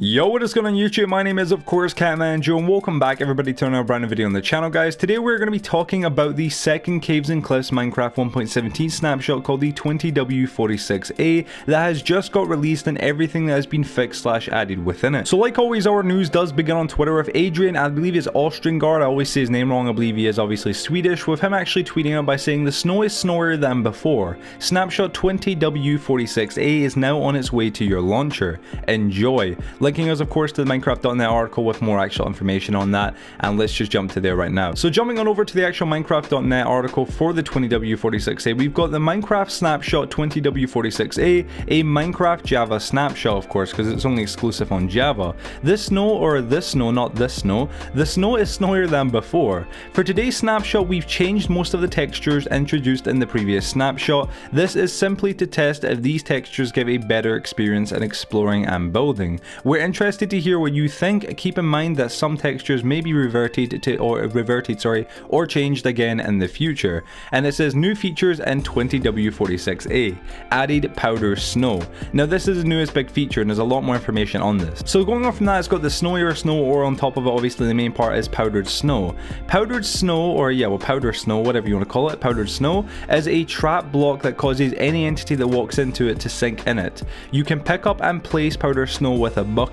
Yo, what is going on YouTube? My name is of course Catmanjoe and welcome back everybody to another brand new video on the channel, guys. Today we're going to be talking about the second Caves and Cliffs Minecraft 1.17 snapshot called the 20w46a that has just got released and everything that has been fixed / added within it. So like always, our news does begin on Twitter with Adrian, I believe he's Austrian, I always say his name wrong, I believe he is obviously Swedish, with him actually tweeting out by saying the snow is snowier than before. Snapshot 20w46a is now on its way to your launcher. Enjoy. Linking us of course to the Minecraft.net article with more actual information on that, and let's just jump to there right now. So jumping on over to the actual Minecraft.net article for the 20w46a, we've got the Minecraft Snapshot 20w46a, a Minecraft Java snapshot of course because it's only exclusive on Java. This snow, or this snow, not this snow, the snow is snowier than before. For today's snapshot we've changed most of the textures introduced in the previous snapshot. This is simply to test if these textures give a better experience in exploring and building. We're interested to hear what you think. Keep in mind that some textures may be reverted or changed again in the future. And it says new features in 20w46a. Added powder snow. Now this is the newest big feature and there's a lot more information on this. So going on from that, it's got the Snowier Snow, or on top of it obviously the main part is powdered snow. Powdered snow, or yeah, well, powder snow, whatever you want to call it, powdered snow is a trap block that causes any entity that walks into it to sink in it. You can pick up and place powder snow with a bucket.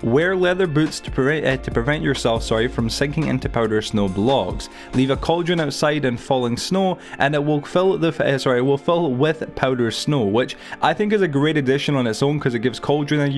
Wear leather boots to prevent yourself from sinking into powder snow blocks. Leave a cauldron outside in falling snow and it will fill with powder snow, which I think is a great addition on its own because it gives cauldrons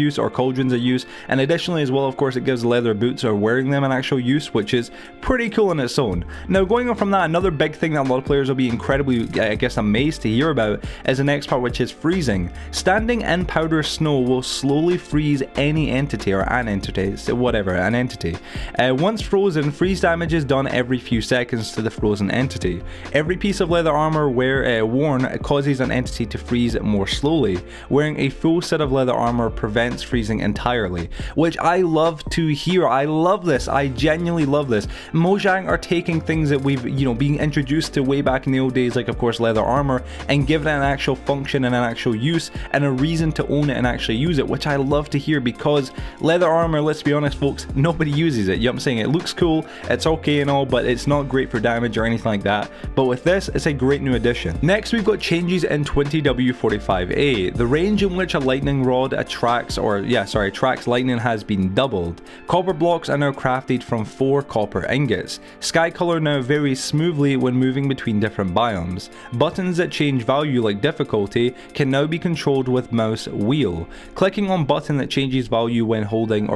a use, and additionally as well of course it gives leather boots or wearing them an actual use, which is pretty cool on its own. Now going on from that, another big thing that a lot of players will be incredibly amazed to hear about is the next part, which is freezing. Standing in powder snow will slowly freeze any entity or an entity. Once frozen, freeze damage is done every few seconds to the frozen entity. Every piece of leather armor worn causes an entity to freeze more slowly. Wearing a full set of leather armor prevents freezing entirely, which I love to hear. I love this. I genuinely love this. Mojang are taking things that we've being introduced to way back in the old days, like of course leather armor, and giving it an actual function and an actual use and a reason to own it and actually use it, which I love to hear, because leather armor, let's be honest folks, nobody uses it. You know what I'm saying? It looks cool, it's okay and all, but it's not great for damage or anything like that. But with this, it's a great new addition. Next we've got changes in 20w45a. The range in which a lightning rod attracts lightning has been doubled. Copper blocks are now crafted from 4 copper ingots. Sky color now varies smoothly when moving between different biomes. Buttons that change value like difficulty can now be controlled with mouse wheel. Clicking on button that changes value when holding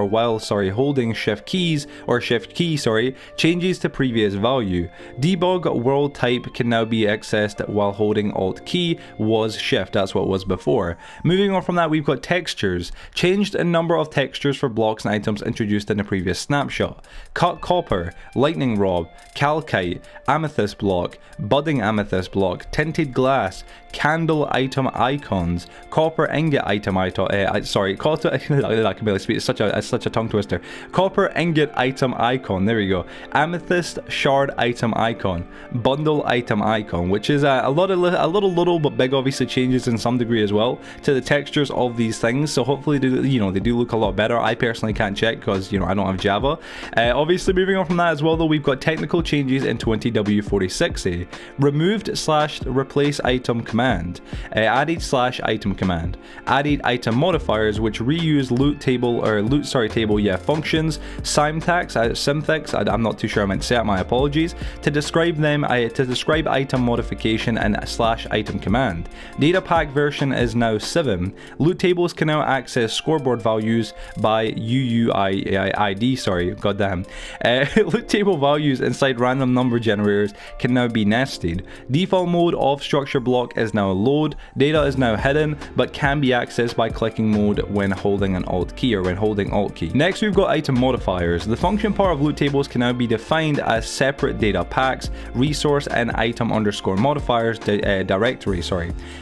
shift key changes to previous value. Debug world type can now be accessed while holding alt key was shift, that's what it was before. Moving on from that, we've got textures. Changed a number of textures for blocks and items introduced in the previous snapshot. Cut copper, lightning rod, calcite, amethyst block, budding amethyst block, tinted glass, candle item icons, copper ingot item I can barely speak, it's such a tongue twister. Copper ingot item icon, there we go. Amethyst shard item icon, bundle item icon, which is a little but big obviously changes in some degree as well to the textures of these things. So hopefully they do look a lot better. I personally can't check because I don't have Java. Obviously moving on from that as well though, we've got technical changes in 20w46a. Removed / replace item command, added / item command, added item modifiers which reuse loot table functions, syntax, I'm not too sure I meant to say it, my apologies, to describe item modification and / item command. Data pack version is now 7. Loot tables can now access scoreboard values by UUID, loot table values inside random number generators can now be nested. Default mode of structure block is now load. Data is now hidden but can be accessed by clicking mode when holding an alt key or when holding alt key. Next we've got item modifiers. The function part of loot tables can now be defined as separate data packs, resource and item underscore modifiers directory.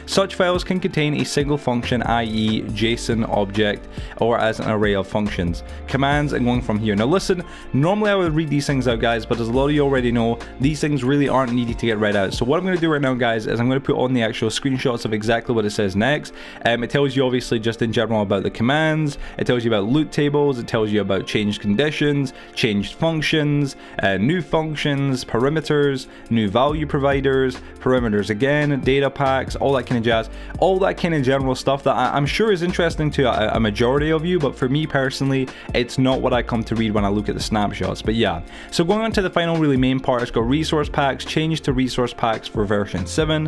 Such files can contain a single function, i.e. JSON object, or as an array of functions, commands, and going from here. Now listen, normally I would read these things out guys, but as a lot of you already know, these things really aren't needed to get read out. So what I'm going to do right now guys is I'm going to put on the actual screenshots of exactly what it says next. It tells you obviously just in general about the commands, it tells tells you about loot tables, it tells you about changed conditions, changed functions, new functions, perimeters, new value providers, perimeters again, data packs, all that kind of jazz, all that kind of general stuff that I'm sure is interesting to a majority of you, but for me personally, it's not what I come to read when I look at the snapshots. But yeah, so going on to the final really main part, it's got resource packs, changed to resource packs for version 7,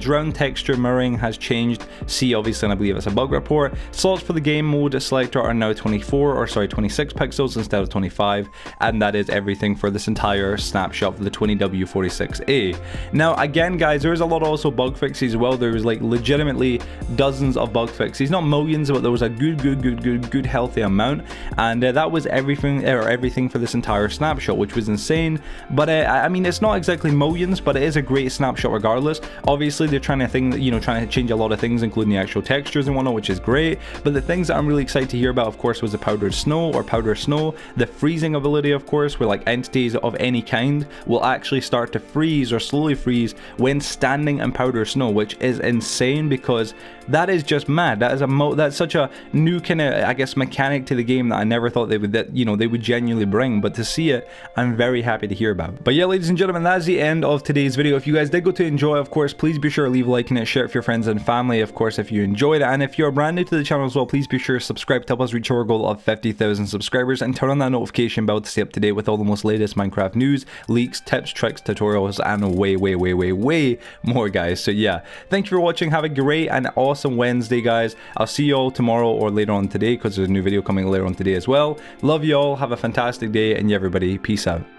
drown texture mirroring has changed, see obviously, and I believe it's a bug report. Slots for the game mode selector are now 26 pixels instead of 25, and that is everything for this entire snapshot for the 20w46a. Now again guys, there is a lot of also bug fixes as well. There was like legitimately dozens of bug fixes, not millions, but there was a good healthy amount, and that was everything for this entire snapshot, which was insane. But I mean, it's not exactly millions, but it is a great snapshot regardless. Obviously they're trying to change a lot of things, including the actual textures and whatnot, which is great. But the things that I'm really excited to hear about, of course, was the powdered snow, or powder snow, the freezing ability, of course, where like entities of any kind will actually start to freeze or slowly freeze when standing in powder snow, which is insane, because that is just mad. That is that's such a new kind of, I guess, mechanic to the game that I never thought they would, they would genuinely bring. But to see it, I'm very happy to hear about. But yeah, ladies and gentlemen, that's the end of today's video. If you guys did go to enjoy, of course, please be sure to leave a like and share it with your friends and family, of course, if you enjoyed it. And if you're brand new to the channel as well, please be sure to subscribe to help us reach our goal of 50,000 subscribers, and turn on that notification bell to stay up to date with all the most latest Minecraft news, leaks, tips, tricks, tutorials, and way more, guys. So yeah, thank you for watching. Have a great and awesome Wednesday, guys. I'll see you all tomorrow or later on today, because there's a new video coming later on today as well. Love you all. Have a fantastic day, and yeah, everybody, peace out.